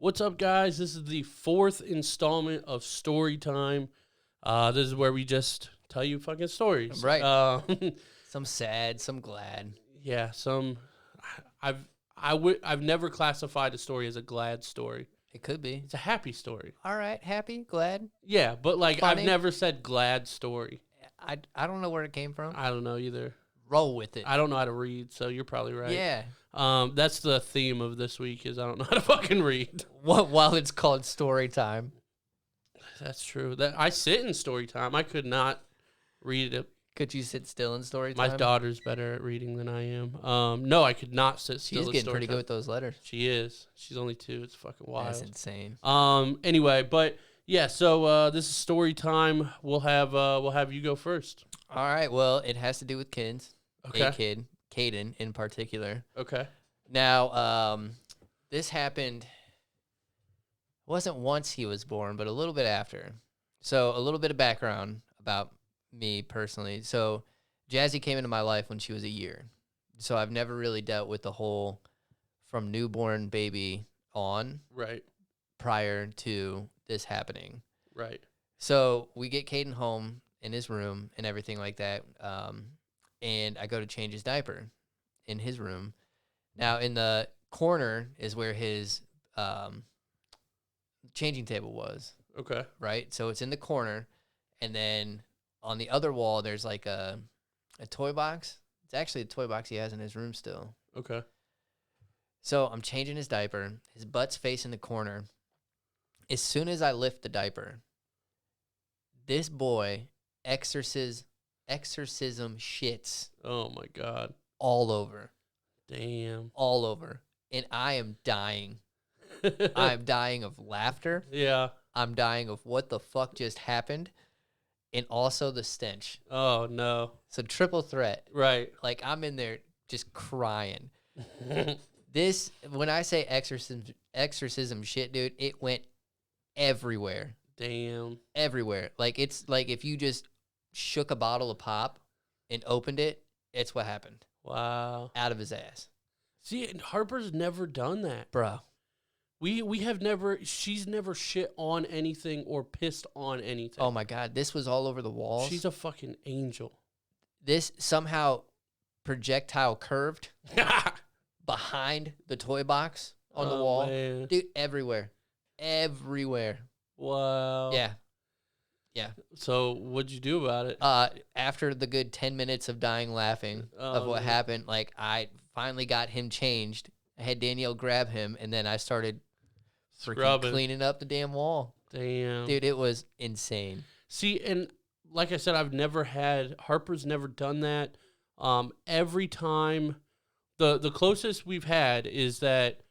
What's up, guys? This is the fourth installment of Story Time. This is where we just tell you fucking stories. Right. Some sad, some glad. Yeah, some. I've never classified a story as a glad story. It could be. It's a happy story. All right, happy, glad. Yeah, but like Funny. I've never said glad story. I don't know where it came from. I don't know either. Roll with it. I don't know how to read, so you're probably right. Yeah. That's the theme of this week is I don't know how to fucking read. While it's called story time. That's true. That I sit in story time. I could not read it. Could you sit still in story My time? daughter's better at reading than I am. No, I could not sit still. She's in getting story pretty time. good with those letters. She is. She's only 2. It's fucking wild. That's insane. Anyway, but yeah. So this is story time. We'll have you go first. All right. Well, it has to do with kids. Okay. A kid, Caden in particular. Okay. Now, this happened. Wasn't once he was born, but a little bit after. So a little bit of background about me personally. So Jazzy came into my life when she was a year. So I've never really dealt with the whole from newborn baby on Right. prior to this happening. Right. So we get Caden home in his room and everything like that. And I go to change his diaper in his room. Now in the corner is where his changing table was. Okay. Right? So it's in the corner, and then on the other wall there's like a toy box. It's actually a toy box he has in his room still. Okay. So I'm changing his diaper. His butt's facing the corner. As soon as I lift the diaper, this boy exorcism shits Oh my God. all over. Damn. All over. And I am dying. I'm dying of laughter. Yeah. I'm dying of what the fuck just happened. And also the stench. Oh no. So triple threat. Right. Like I'm in there just crying. This, when I say exorcism shit, dude, it went everywhere. Damn. Everywhere. Like it's like if you just shook a bottle of pop and opened it, it's what happened. Wow. Out of his ass. See, and Harper's never done that. Bro. We have never, she's never shit on anything or pissed on anything. Oh my God. This was all over the walls. She's a fucking angel. This somehow projectile curved behind the toy box on the wall. Man. Dude, everywhere. Everywhere. Wow. Yeah. Yeah. So what'd you do about it? After the good 10 minutes of dying laughing of what happened, like I finally got him changed. I had Danielle grab him, and then I started freaking Scrubbing. cleaning up the damn wall. Damn. Dude, it was insane. See, and like I said, Harper's never done that. Every time, the closest we've had is that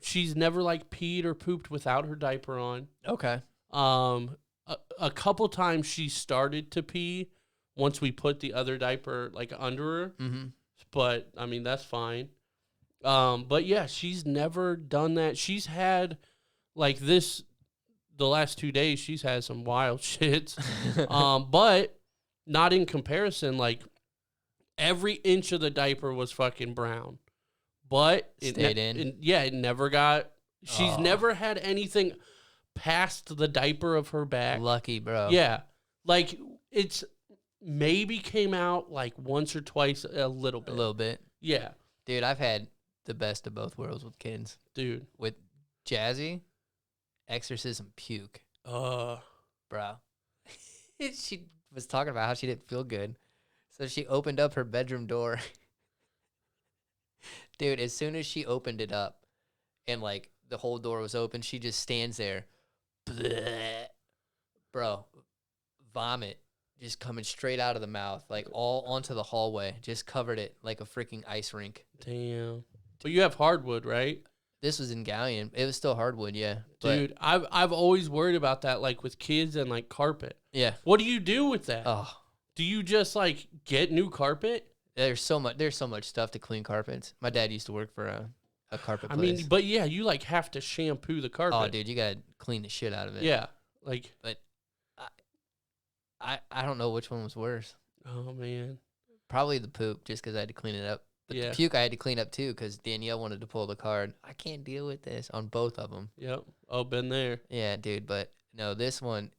she's never like peed or pooped without her diaper on. Okay. A couple times she started to pee once we put the other diaper like under her. Mm-hmm. But I mean that's fine. But yeah, she's never done that. She's had like the last 2 days she's had some wild shits. But not in comparison. Like every inch of the diaper was fucking brown. But it Stayed in. It never got. She's never had anything past the diaper of her back. Lucky, bro. Yeah, like it's maybe came out like once or twice a little bit. A little bit. Yeah, Dude, I've had the best of both worlds with kids. dude. With Jazzy, exorcism puke. Uh, Bro. She was talking about how she didn't feel good. So she opened up her bedroom door. Dude, as soon as she opened it up and like the whole door was open, she just stands there. Bleh. Bro, vomit just coming straight out of the mouth, like all onto the hallway. Just covered it like a freaking ice rink. damn. But you have hardwood, right? This was in Galleon. It was still hardwood, yeah. But, Dude, I've always worried about that, like with kids and like carpet. yeah. What do you do with that? Oh, Do you just like get new carpet? there's so much stuff to clean carpets. My dad used to work for a carpet I place. mean, but yeah, you like have to shampoo the carpet. Oh, dude, you gotta clean the shit out of it. Yeah, like. But I don't know which one was worse. Oh man. Probably the poop, just because I had to clean it up. But Yeah. the puke I had to clean up too because Danielle wanted to pull the card. I can't deal with this on both of them. Yep. Oh, been there. Yeah, dude. But no, this one.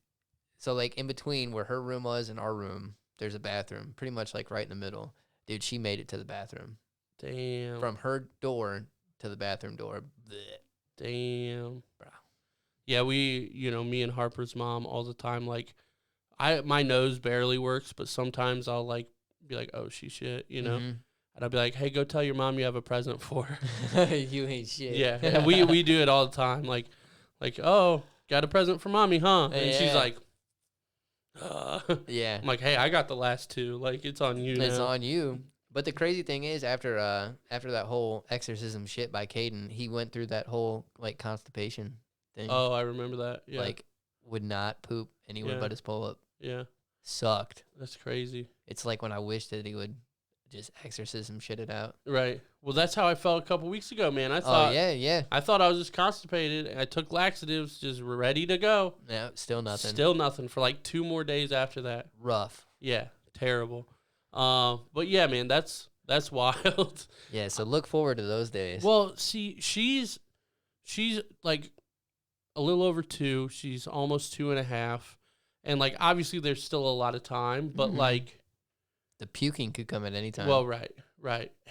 So like in between where her room was and our room, there's a bathroom, pretty much like right in the middle. Dude, she made it to the bathroom. Damn. From her door to the bathroom door. Blech. Damn. Bro. Yeah, me and Harper's mom all the time, like, my nose barely works, but sometimes I'll, like, be like, oh, she shit, And I'll be like, hey, go tell your mom you have a present for her. You ain't shit. Yeah, and we do it all the time. Like, oh, got a present for mommy, huh? And she's Yeah. like, Yeah. I'm like, hey, I got the last two. Like, it's on you It's now. on you. But the crazy thing is, after that whole exorcism shit by Caden, he went through that whole like constipation thing. Oh, I remember that. Yeah. Like, would not poop anywhere Yeah. but his pull up. Yeah. Sucked. That's crazy. It's like when I wish that he would just exorcism shit it out. Right. Well, that's how I felt a couple weeks ago, man. I Oh thought yeah. I thought I was just constipated. And I took laxatives, just ready to go. No, still nothing. Still nothing for like 2 more days after that. Rough. Yeah, terrible. But yeah, man, that's wild. Yeah, so look forward to those days. Well, see, she's like a little over 2. She's almost 2.5, and like obviously there's still a lot of time, but like the puking could come at any time. well, right,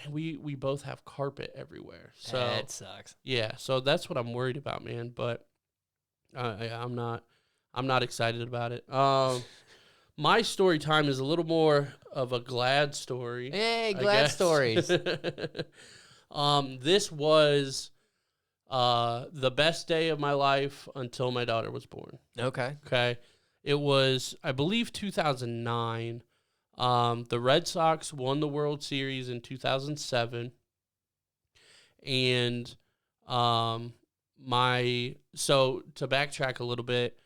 and we both have carpet everywhere, so that sucks. yeah, so that's what I'm worried about, man. But I'm not excited about it. My story time is a little more of a glad story. Hey, I glad guess. stories. This was the best day of my life until my daughter was born. Okay. Okay. It was, I believe, 2009. The Red Sox won the World Series in 2007. And so to backtrack a little bit,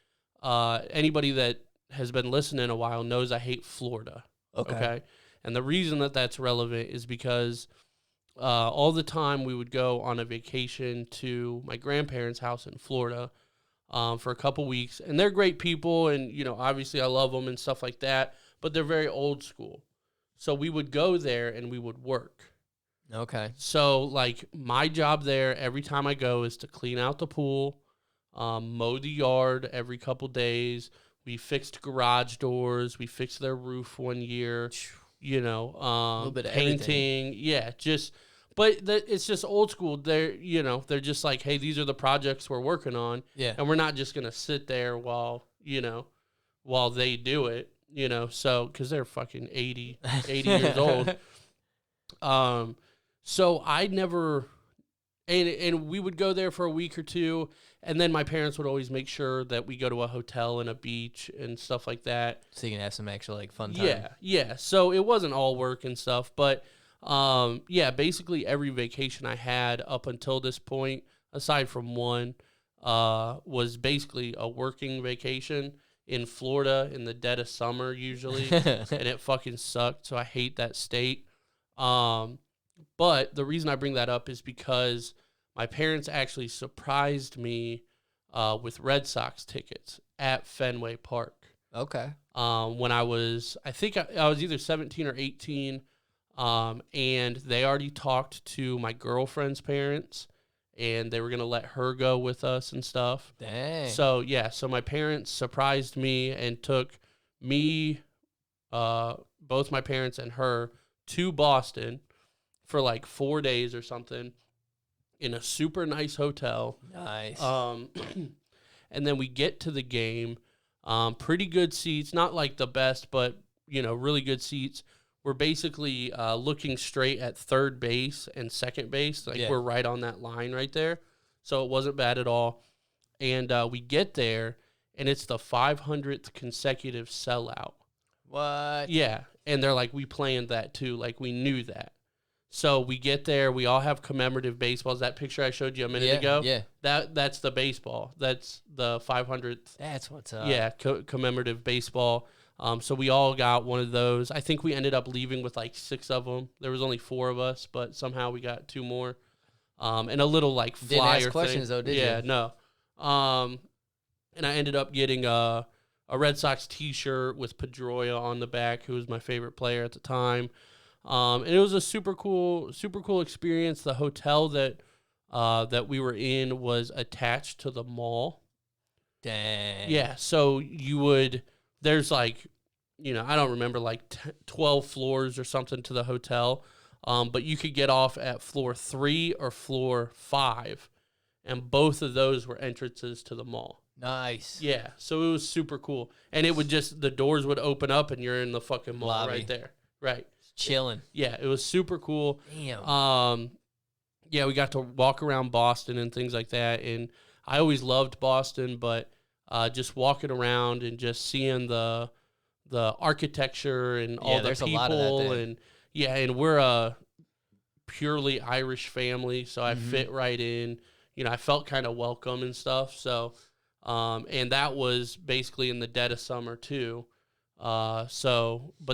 anybody that has been listening a while knows I hate Florida. Okay. And the reason that that's relevant is because all the time we would go on a vacation to my grandparents' house in Florida for a couple weeks. And they're great people. And, obviously I love them and stuff like that. But they're very old school. So we would go there and we would work. Okay. So, like, my job there every time I go is to clean out the pool, mow the yard every couple days. We fixed garage doors. We fixed their roof one year. A little bit of painting. Everything. Yeah, but it's just old school. They're just like, hey, these are the projects we're working on. Yeah. And we're not just gonna sit there while they do it. So because they're fucking 80 years old. So I never, and we would go there for a week or two. And then my parents would always make sure that we go to a hotel and a beach and stuff like that. So you can have some actual like fun time. Yeah. So it wasn't all work and stuff, but basically every vacation I had up until this point, aside from one, was basically a working vacation in Florida in the dead of summer usually, and it fucking sucked. So I hate that state. But the reason I bring that up is because my parents actually surprised me with Red Sox tickets at Fenway Park. Okay. When I was either 17 or 18, and they already talked to my girlfriend's parents, and they were going to let her go with us and stuff. Dang. So my parents surprised me and took me, both my parents and her, to Boston for like 4 days or something in a super nice hotel. Nice. And then we get to the game, pretty good seats, not like the best, but really good seats. We're basically looking straight at third base and second base. Like we're right on that line right there. So it wasn't bad at all. And we get there and it's the 500th consecutive sellout. What? Yeah. And they're like, we planned that too. Like we knew that. So we get there. We all have commemorative baseballs. That picture I showed you a minute ago. Yeah. That's the baseball. That's the 500th. That's what's up. Yeah, commemorative baseball. So we all got one of those. I think we ended up leaving with like 6 of them. There was only 4 of us, but somehow we got 2 more. And a little like flyer Didn't ask thing. questions though, did you? Yeah, no. And I ended up getting a Red Sox T-shirt with Pedroia on the back, who was my favorite player at the time. And it was a super cool experience. The hotel that we were in was attached to the mall. Dang. Yeah, so there's like, I don't remember, like 12 floors or something to the hotel, but you could get off at floor 3 or floor 5, and both of those were entrances to the mall. Nice. Yeah, so it was super cool, and it would the doors would open up, and you're in the fucking mall Lobby. right there. Right. Chilling. Yeah, it was super cool. Damn. Yeah, we got to walk around Boston and things like that, and I always loved Boston, but just walking around and just seeing the architecture and all the people, a lot of that there. and we're a purely Irish family, so I fit right in. I felt kind of welcome and stuff. So, and that was basically in the dead of summer too. But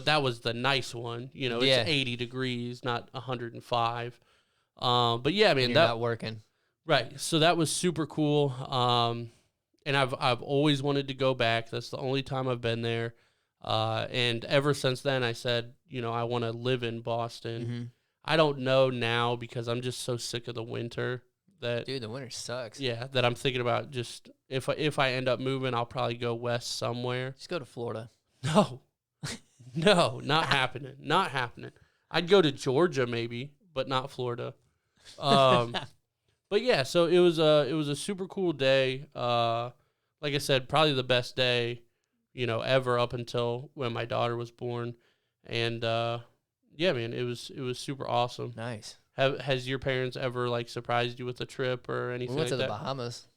that was the nice one. It's 80 degrees, not 105. But yeah, man, You're not working. Right. So that was super cool. And I've always wanted to go back. That's the only time I've been there. And ever since then, I said, I want to live in Boston. Mm-hmm. I don't know now because I'm just so sick of the winter that. Dude, the winter sucks. Yeah, that I'm thinking about just if I end up moving, I'll probably go west somewhere. Just go to Florida. No, no, not happening. Not happening. I'd go to Georgia maybe, but not Florida. But yeah, so it was a super cool day. Like I said, probably the best day, ever up until when my daughter was born, and yeah, man, it was super awesome. Nice. Has your parents ever like surprised you with a trip or anything? We went like to the that? Bahamas.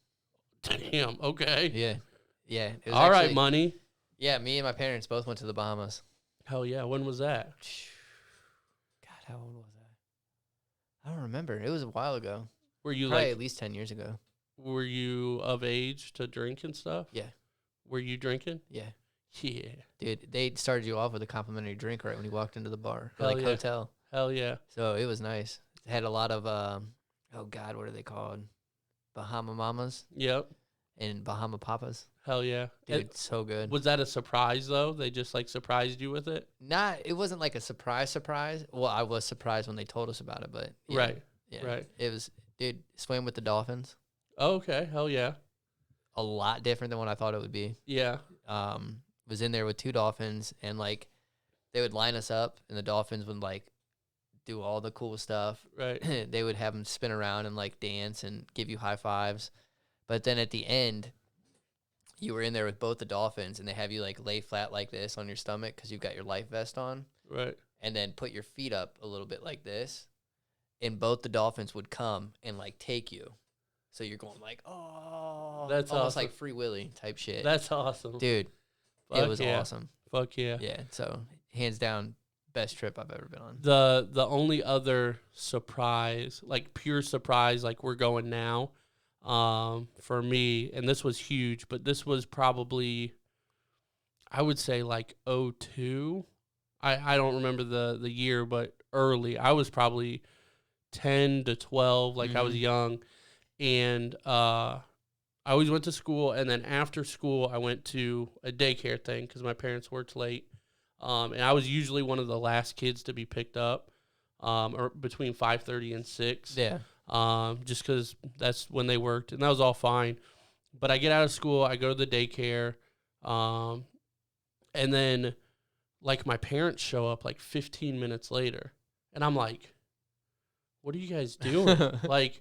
Damn. Okay. Yeah. It was All right, money. Yeah, me and my parents both went to the Bahamas. Hell yeah. When was that? God, how old was I? I don't remember. It was a while ago. Were you probably at least 10 years ago. Were you of age to drink and stuff? Yeah. Were you drinking? Yeah. Yeah. Dude, they started you off with a complimentary drink right when you walked into the bar. Hell yeah. Hotel. Hell yeah. So it was nice. It had a lot of, oh God, what are they called? Bahama Mamas. Yep. And Bahama Papas. Hell yeah. Dude, so good. Was that a surprise, though? They just, surprised you with it? It wasn't like a surprise. Well, I was surprised when they told us about it, but... Yeah, right. Yeah. Right. It was, dude, swam with the dolphins. Oh, okay. Hell yeah. A lot different than what I thought it would be. Yeah. Was in there with 2 dolphins, and, they would line us up, and the dolphins would, do all the cool stuff. Right. They would have them spin around and, dance and give you high fives. But then at the end, you were in there with both the dolphins, and they have you lay flat like this on your stomach because you've got your life vest on. Right. And then put your feet up a little bit like this, and both the dolphins would come and take you. So you're going oh, that's almost awesome. like Free Willy type shit. That's awesome, dude. Fuck it was yeah. awesome. Fuck yeah. Yeah. So hands down, best trip I've ever been on. The only other surprise, pure surprise, we're going now. For me, and this was huge, but this was probably, I would say '02. I don't remember the year, but early. I was probably 10 to 12, I was young, and I always went to school, and then after school, I went to a daycare thing because my parents worked late, and I was usually one of the last kids to be picked up, or between 5:30 and 6. Yeah. Just because that's when they worked, and that was all fine. But I get out of school, I go to the daycare, and then, my parents show up 15 minutes later, and I'm like, what are you guys doing? I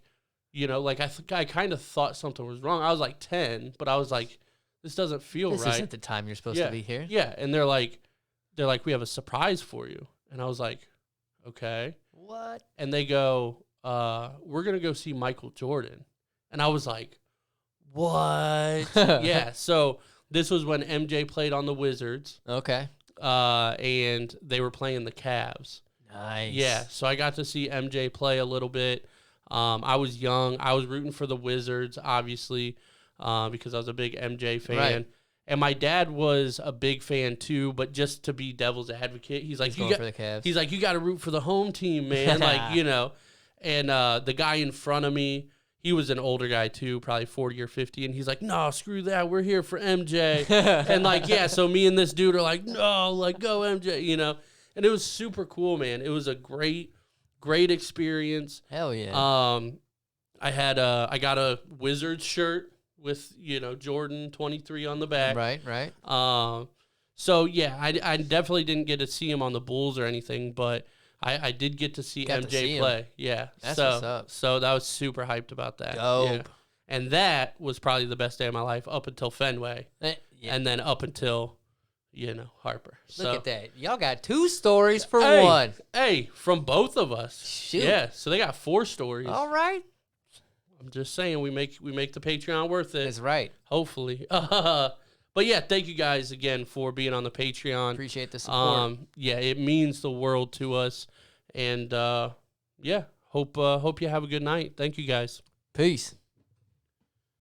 kind of thought something was wrong. I was 10, but I was like, this doesn't feel right. This isn't the time you're supposed to be here. Yeah, and they're like, we have a surprise for you. And I was like, okay. What? And they go, we're going to go see Michael Jordan. And I was like, what? Yeah, so this was when MJ played on the Wizards. Okay. And they were playing the Cavs. Nice. Yeah, so I got to see MJ play a little bit. I was young. I was rooting for the Wizards, obviously, because I was a big MJ fan. Right. And my dad was a big fan too, but just to be devil's advocate, he's like, going for the Cavs. He's like, you got to root for the home team, man. And the guy in front of me, he was an older guy too, probably 40 or 50, and he's like, no, screw that, we're here for MJ. And yeah, so me and this dude are like, no, go MJ, and it was super cool, man. It was a great experience. Hell yeah. I got a Wizards shirt with, Jordan 23 on the back. Right. So yeah, I definitely didn't get to see him on the Bulls or anything, but I did get to see MJ play. Yeah. That's what's up. So that was super hyped about that. Dope. Yeah. And that was probably the best day of my life up until Fenway. Yeah. And then up until, Harper. Look at that. Y'all got 2 stories for hey, one. Hey, from both of us. Shoot. Yeah. So they got 4 stories. All right. I'm just saying we make the Patreon worth it. That's right. Hopefully. But yeah, thank you guys again for being on the Patreon. Appreciate the support. Yeah, it means the world to us. And yeah, hope you have a good night. Thank you guys. Peace.